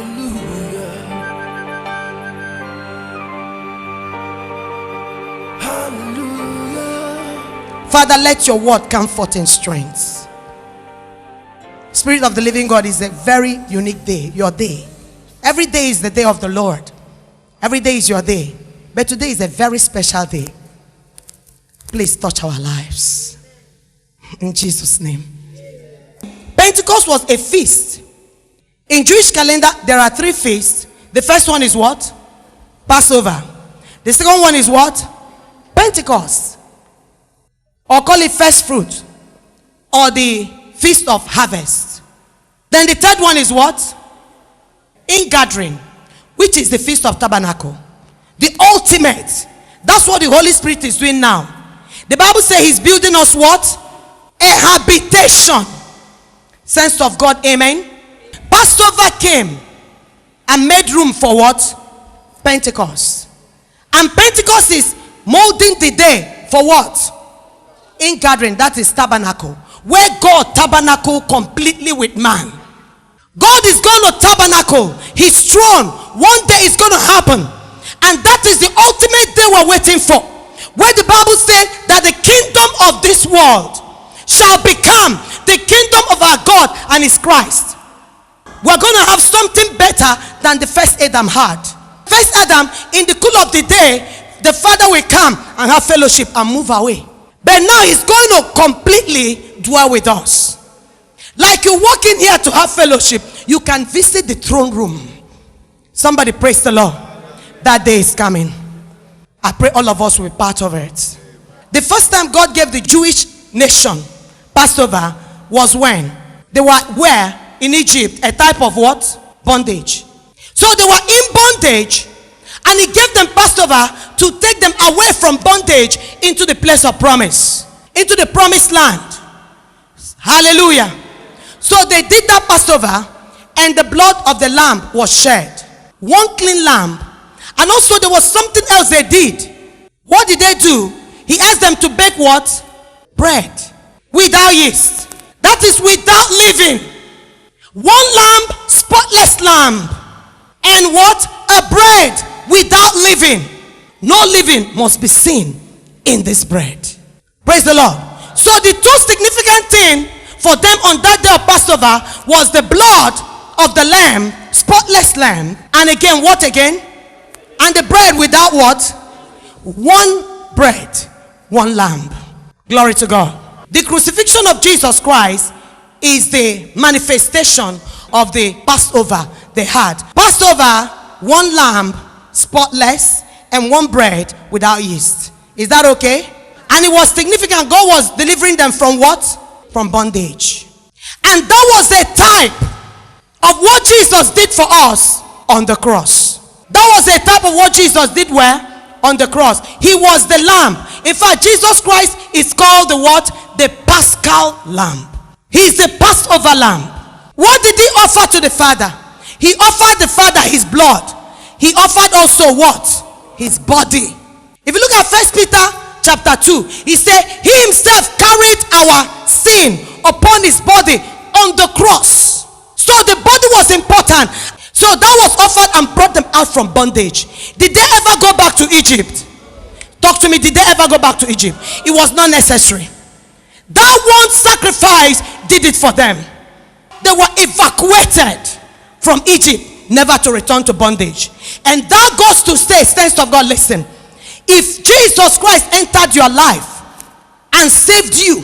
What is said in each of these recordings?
Hallelujah. Hallelujah. Father, let your word come forth in strength. Spirit of the living God, is a very unique day, your day. Every day is the day of the Lord. Every day is your day. But today is a very special day. Please touch our lives. In Jesus' name. Pentecost was a feast. In Jewish calendar, there are 3 feasts. The first one is what? Passover. The second one is what? Pentecost. Or call it first fruit. Or the feast of harvest. Then the third one is what? Ingathering, which is the feast of tabernacle. The ultimate. That's what the Holy Spirit is doing now. The Bible says he's building us what? A habitation. Sense of God, amen. Passover came and made room for what? Pentecost. And Pentecost is molding the day for what? Ingathering, that is tabernacle. Where God tabernacle completely with man. God is going to tabernacle his throne. One day is going to happen. And that is the ultimate day we're waiting for. Where the Bible said that the kingdom of this world shall become the kingdom of our God and his Christ. We're going to have something better than the first Adam had. First Adam, in the cool of the day, the Father will come and have fellowship and move away. But now he's going to completely dwell with us. Like you walk in here to have fellowship, you can visit the throne room. Somebody praise the Lord. That day is coming. I pray all of us will be part of it. The first time God gave the Jewish nation Passover was when they were where? In Egypt, a type of what? Bondage. So they were in bondage, and he gave them Passover to take them away from bondage into the place of promise, into the promised land. Hallelujah. So they did that Passover, and the blood of the lamb was shed. One clean lamb. And also there was something else they did. What did they do? He asked them to bake what? Bread. Without yeast. That is without leaven. One lamb, spotless lamb. And what? A bread without leaven. No leaven must be seen in this bread. Praise the Lord. So the two significant things for them on that day of Passover was the blood of the lamb, spotless lamb. And again, what again? And the bread without what? One bread, one lamb. Glory to God. The crucifixion of Jesus Christ is the manifestation of the Passover they had. Passover, one lamb, spotless, and one bread without yeast. Is that okay? And it was significant. God was delivering them from what? From bondage. And that was a type of what Jesus did for us on the cross. That was a type of what Jesus did where? On the cross. He was the lamb. In fact, Jesus Christ is called the what? The Paschal Lamb. He is the Passover Lamb. What did he offer to the Father? He offered the Father his blood. He offered also what? His body. If you look at 1 Peter chapter 2, he said he himself carried our sin upon his body on the cross. So the body was important. So that was offered and brought them out from bondage. Did they ever go back to Egypt? Talk to me. Did they ever go back to Egypt? It was not necessary. That one sacrifice did it for them. They were evacuated from Egypt, never to return to bondage. And that goes to say, saints of God, listen. If Jesus Christ entered your life and saved you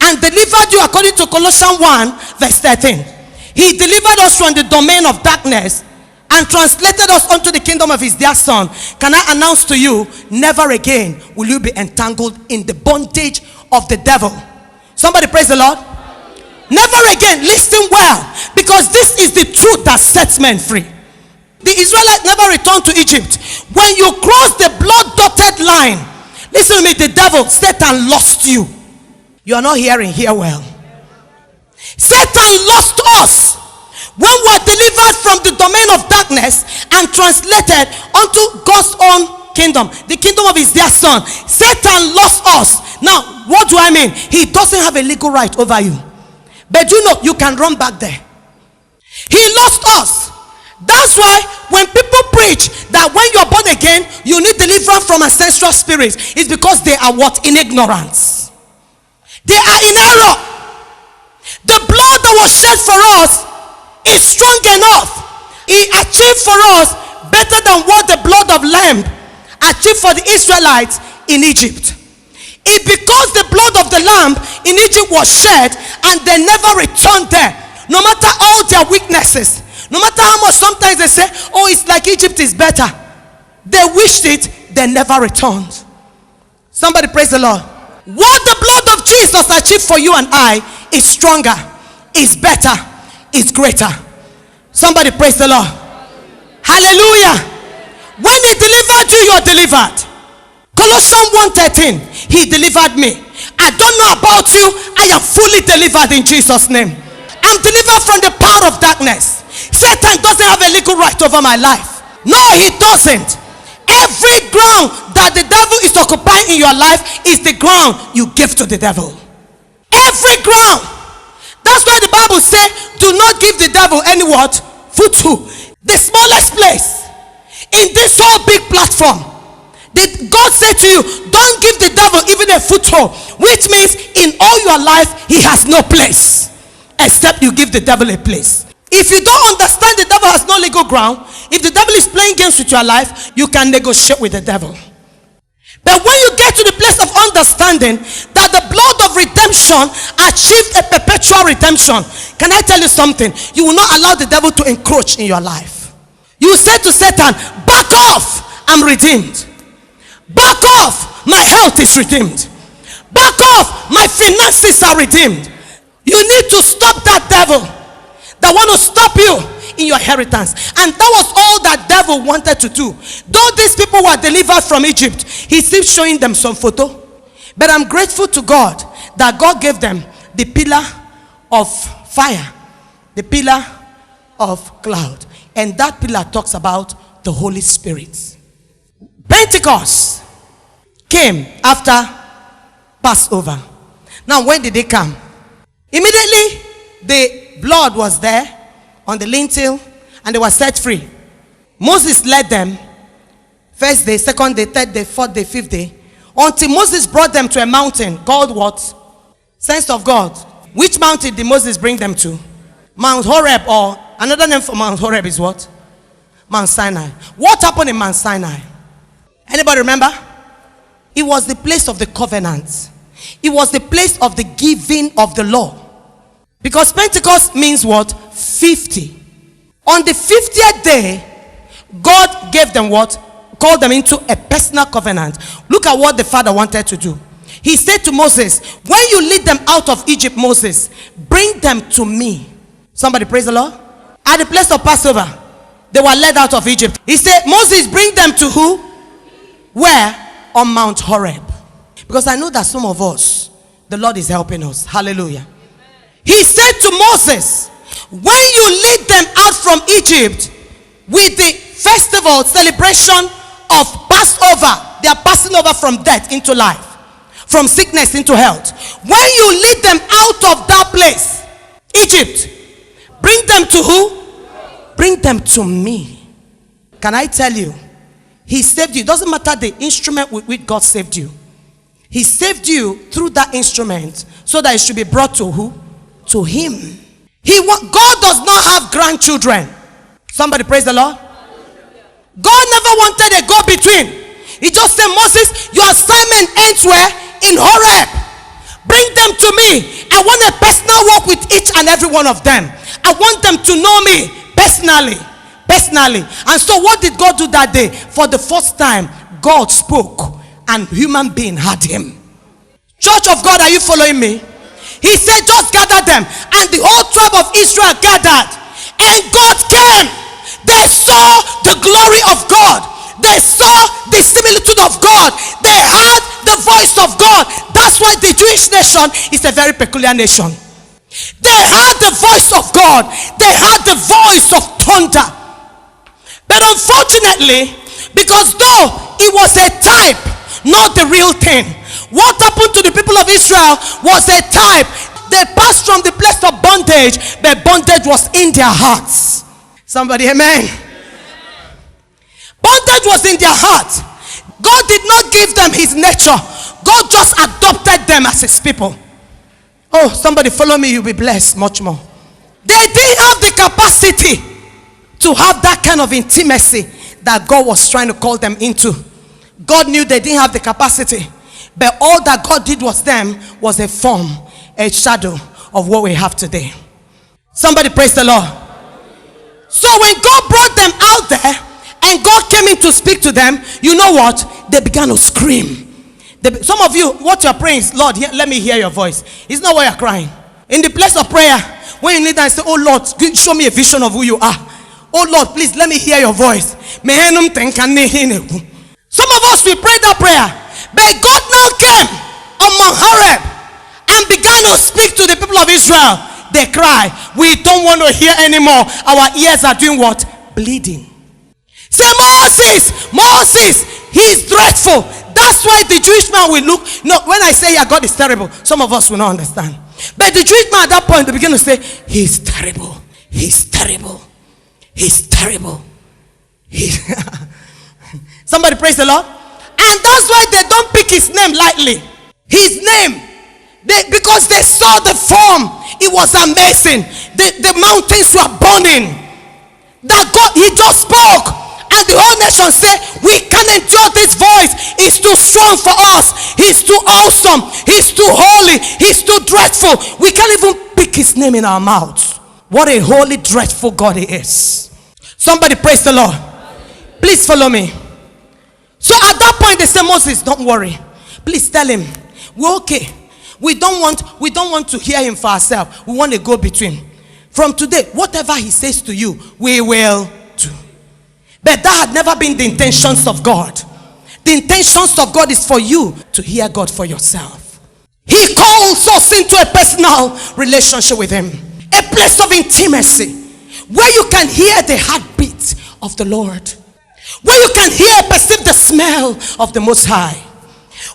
and delivered you according to Colossians 1 verse 13, he delivered us from the domain of darkness and translated us unto the kingdom of his dear son. Can I announce to you, never again will you be entangled in the bondage of the devil. Somebody praise the Lord. Never again. Listen well, because this is the truth that sets men free. The Israelites never returned to Egypt. When you cross the blood-dotted line, listen to me, the devil, Satan lost you. You are not hearing here well. Satan lost us when we were delivered from the domain of darkness and translated unto God's own kingdom, the kingdom of his dear son. Satan lost us. Now, what do I mean? He doesn't have a legal right over you. But you know, you can run back there. He lost us. That's why when people preach that when you're born again, you need deliverance from ancestral spirits, it's because they are what? In ignorance. They are in error. The blood that was shed for us is strong enough. It achieved for us better than what the blood of lamb achieved for the Israelites in Egypt. It's because the blood of the lamb in Egypt was shed and they never returned there. No matter all their weaknesses, no matter how much sometimes they say, oh, it's like Egypt is better. They wished it, they never returned. Somebody praise the Lord. What the blood of Jesus achieved for you and I is stronger, is better, is greater. Somebody praise the Lord. Hallelujah. When he delivered you, you're delivered. Colossians 1:13, he delivered me. I don't know about you, I am fully delivered in Jesus' name. I'm delivered from the power of darkness. Satan doesn't have a legal right over my life. No, he doesn't. Every ground that the devil is occupying in your life is the ground you give to the devil. Every ground. That's why the Bible says, do not give the devil any what? Footstool. The smallest place in this whole big platform. Did God say to you, don't give the devil even a foothold, which means in all your life he has no place except you give the devil a place. If you don't understand the devil has no legal ground, if the devil is playing games with your life, you can negotiate with the devil. But when you get to the place of understanding that the blood of redemption achieved a perpetual redemption, can I tell you something? You will not allow the devil to encroach in your life. You will say to Satan, back off, I'm redeemed. Back off, my health is redeemed. Back off, my finances are redeemed. You need to stop that devil that want to stop you in your inheritance. And that was all that devil wanted to do. Though these people were delivered from Egypt, he still showing them some photo. But I'm grateful to God that God gave them the pillar of fire, the pillar of cloud, and that pillar talks about the Holy Spirit. Pentecost came after Passover. Now, when did they come? Immediately the blood was there on the lintel and they were set free. Moses led them first day, second day, third day, fourth day, fifth day, until Moses brought them to a mountain called what? Sense of God. Which mountain did Moses bring them to? Mount Horeb, or another name for Mount Horeb is what? Mount Sinai. What happened in Mount Sinai? Anybody remember? It was the place of the covenant. It was the place of the giving of the law. Because Pentecost means what? 50. On the 50th day, God gave them what? Called them into a personal covenant. Look at what the Father wanted to do. He said to Moses, when you lead them out of Egypt, Moses, bring them to me. Somebody praise the Lord. At the place of Passover, they were led out of Egypt. He said, Moses, bring them to who? Where? On Mount Horeb. Because I know that some of us, the Lord is helping us. Hallelujah. He said to Moses, when you lead them out from Egypt with the festival celebration of Passover, they are passing over from death into life, from sickness into health. When you lead them out of that place, Egypt, bring them to who? Bring them to me. Can I tell you, he saved you. It doesn't matter the instrument with which God saved you. He saved you through that instrument so that it should be brought to who? To him. God does not have grandchildren. Somebody praise the Lord. God never wanted a go-between. He just said, Moses, your assignment ends where? In Horeb. Bring them to me. I want a personal walk with each and every one of them. I want them to know me personally. And so what did God do that day? For the first time, God spoke and human being had him. Church of God, are you following me? He said, just gather them. And the whole tribe of Israel gathered. And God came. They saw the glory of God. They saw the similitude of God. They heard the voice of God. That's why the Jewish nation is a very peculiar nation. They heard the voice of God. They heard the voice of thunder. But unfortunately, because though it was a type, not the real thing, what happened to the people of Israel was a type. They passed from the place of bondage, but bondage was in their hearts. Somebody, amen. Bondage was in their heart. God did not give them his nature. God just adopted them as his people. Oh, somebody follow me, you'll be blessed much more. They didn't have the capacity to have that kind of intimacy that God was trying to call them into. God knew they didn't have the capacity. But all that God did was a form, a shadow of what we have today. Somebody praise the Lord. So when God brought them out there and God came in to speak to them, you know what? They began to scream. Some of you, what you're praying is, Lord, let me hear your voice. It's not why you're crying. In the place of prayer, when you need that, say, oh Lord, show me a vision of who you are. Oh Lord, please let me hear your voice. Some of us, we prayed that prayer, but God now came on Mount Horeb and began to speak to the people of Israel. They cry, we don't want to hear anymore. Our ears are doing what? Bleeding. Say, Moses, he is dreadful. That's why the Jewish man will look. No, when I say God is terrible, some of us will not understand. But the Jewish man at that point, they begin to say, he's terrible. He's terrible. He's terrible. Somebody praise the Lord. And that's why they don't pick his name lightly. His name. Because they saw the form. It was amazing. The mountains were burning. That God, he just spoke. And the whole nation said, we can't endure this voice. It's too strong for us. He's too awesome. He's too holy. He's too dreadful. We can't even pick his name in our mouths. What a holy, dreadful God he is. Somebody praise the Lord. Please follow me. So at that point they said, Moses, don't worry. Please tell him, we're okay. We don't want to hear him for ourselves. We want to go between. From today, whatever he says to you, we will do. But that had never been the intentions of God. The intentions of God is for you to hear God for yourself. He calls us into a personal relationship with him. A place of intimacy. Where you can hear the heartbeat of the Lord. Where you can hear, perceive the smell of the Most High.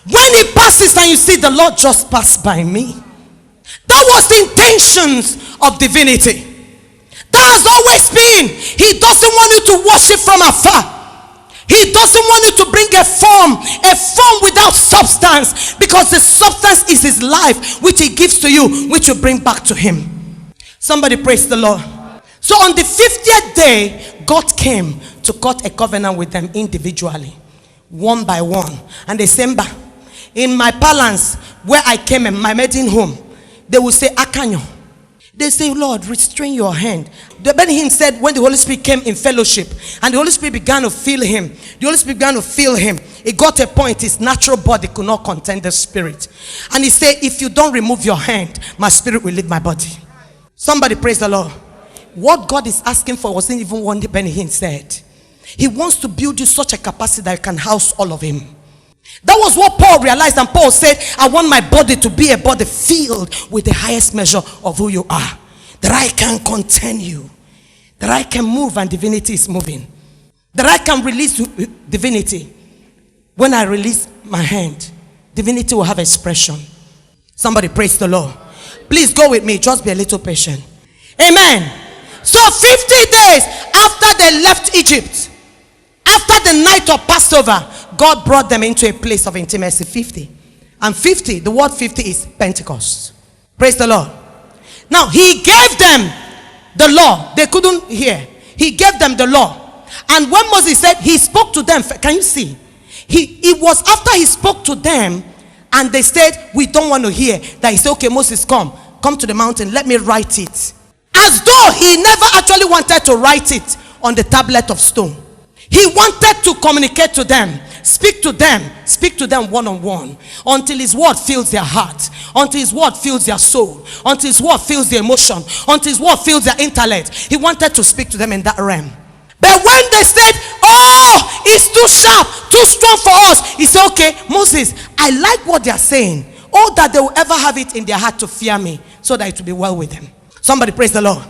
When he passes and you see the Lord just passed by me. That was the intentions of divinity. That has always been. He doesn't want you to worship from afar. He doesn't want you to bring a form without substance, because the substance is his life, which he gives to you, which you bring back to him. Somebody praise the Lord. So on the 50th day, God came to cut a covenant with them individually, one by one. And they said, in my palace where I came in my maiden home, they will say, Akanyo. They say, Lord, restrain your hand. Then he said, when the Holy Spirit came in fellowship and the Holy Spirit began to feel him, it got a point his natural body could not contain the spirit. And he said, if you don't remove your hand, my spirit will leave my body. Somebody praise the Lord. What God is asking for wasn't even what Benny said. He wants to build you such a capacity that you can house all of him. That was what Paul realized, and Paul said, I want my body to be a body filled with the highest measure of who you are, that I can contain you, that I can move and divinity is moving, that I can release divinity. When I release my hand, divinity will have expression. Somebody praise the Lord. Please go with me, just be a little patient. Amen. So 50 days after they left Egypt, after the night of Passover, God brought them into a place of intimacy. 50. And 50, the word 50 is Pentecost. Praise the Lord. Now he gave them the law. They couldn't hear. He gave them the law. And when Moses said, he spoke to them. Can you see? It was after he spoke to them and they said, we don't want to hear, that he said, okay, Moses, come to the mountain, let me write it. As though he never actually wanted to write it on the tablet of stone. He wanted to communicate to them, speak to them one-on-one, until his word fills their heart, until his word fills their soul, until his word fills their emotion, until his word fills their intellect. He wanted to speak to them in that realm. But when they said, oh, it's too sharp, too strong for us, he said, okay, Moses, I like what they are saying. Oh, that they will ever have it in their heart to fear me, so that it will be well with them. Somebody praise the Lord.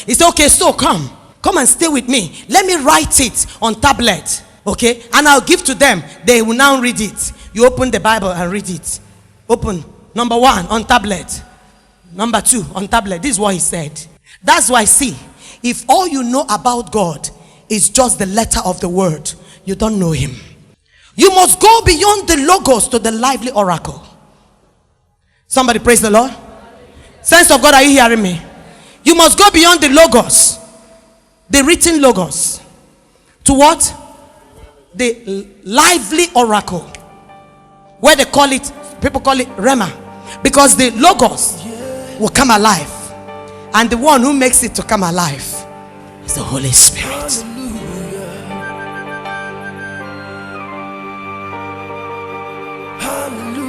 He said, okay, so come and stay with me. Let me write it on tablet. Okay, and I'll give to them. They will now read it. You open the Bible and read it. Open. Number 1 on tablet. Number 2 on tablet. This is what he said. That's why, see, If all you know about God is just the letter of the word, you don't know him. You must go beyond the logos to the lively oracle. Somebody praise the Lord. Saints of God, are you hearing me? You must go beyond the logos, the written logos, to what? The lively oracle, where they call it, people call it Rema, because the logos will come alive, and the one who makes it to come alive is the Holy Spirit. Hallelujah.